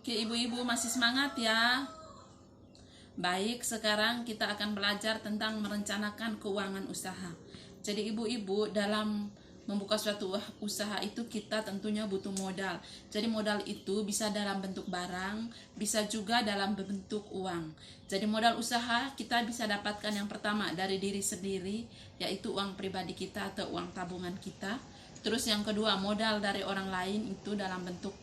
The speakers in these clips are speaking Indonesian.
Oke, ibu-ibu masih semangat ya? Baik, sekarang kita akan belajar tentang merencanakan keuangan usaha. Jadi ibu-ibu dalam membuka suatu usaha itu kita tentunya butuh modal. Jadi modal itu bisa dalam bentuk barang, bisa juga dalam bentuk uang. Jadi modal usaha kita bisa dapatkan yang pertama dari diri sendiri, yaitu uang pribadi kita atau uang tabungan kita. Terus yang kedua modal dari orang lain itu dalam bentuk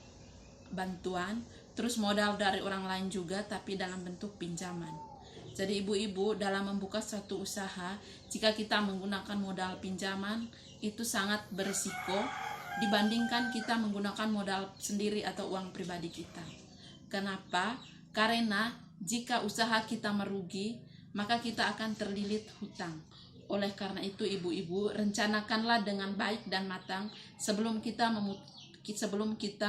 bantuan, terus modal dari orang lain juga tapi dalam bentuk pinjaman. Jadi ibu-ibu dalam membuka suatu usaha, jika kita menggunakan modal pinjaman itu sangat berisiko dibandingkan kita menggunakan modal sendiri atau uang pribadi kita. Kenapa? Karena jika usaha kita merugi, maka kita akan terlilit hutang. Oleh karena itu ibu-ibu, rencanakanlah dengan baik dan matang sebelum kita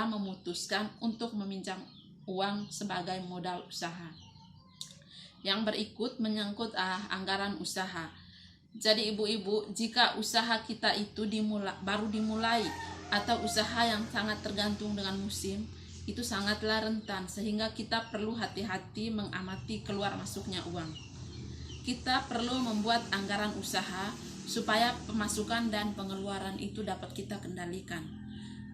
memutuskan untuk meminjam uang sebagai modal usaha. Yang berikut menyangkut anggaran usaha. Jadi ibu-ibu, jika usaha kita itu baru dimulai atau usaha yang sangat tergantung dengan musim, itu sangatlah rentan sehingga kita perlu hati-hati mengamati keluar masuknya uang. Kita perlu membuat anggaran usaha supaya pemasukan dan pengeluaran itu dapat kita kendalikan.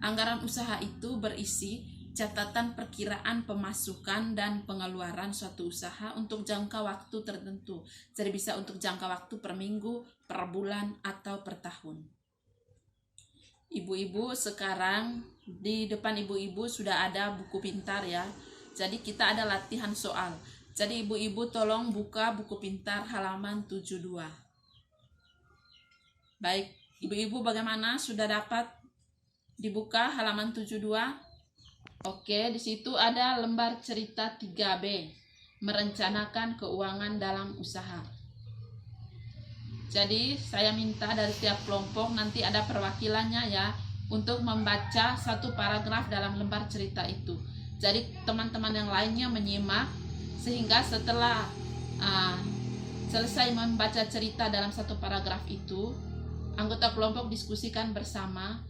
Anggaran usaha itu berisi catatan perkiraan pemasukan dan pengeluaran suatu usaha untuk jangka waktu tertentu. Jadi bisa untuk jangka waktu per minggu, per bulan, atau per tahun. Ibu-ibu, sekarang di depan ibu-ibu sudah ada buku pintar ya. Jadi kita ada latihan soal. Jadi ibu-ibu tolong buka buku pintar halaman 72. Baik, ibu-ibu bagaimana? Sudah dapat dibuka halaman 72? Oke, di situ ada lembar cerita 3B, merencanakan keuangan dalam usaha. Jadi saya minta dari tiap kelompok nanti ada perwakilannya ya untuk membaca satu paragraf dalam lembar cerita itu. Jadi teman-teman yang lainnya menyimak sehingga setelah selesai membaca cerita dalam satu paragraf itu, anggota kelompok diskusikan bersama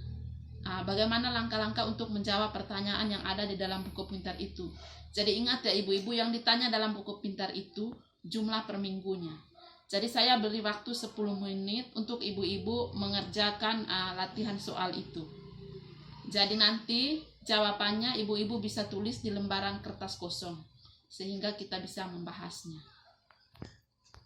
bagaimana langkah-langkah untuk menjawab pertanyaan yang ada di dalam buku pintar itu. Jadi ingat ya ibu-ibu, yang ditanya dalam buku pintar itu jumlah per minggunya. Jadi saya beri waktu 10 menit untuk ibu-ibu mengerjakan latihan soal itu. Jadi nanti jawabannya ibu-ibu bisa tulis di lembaran kertas kosong sehingga kita bisa membahasnya.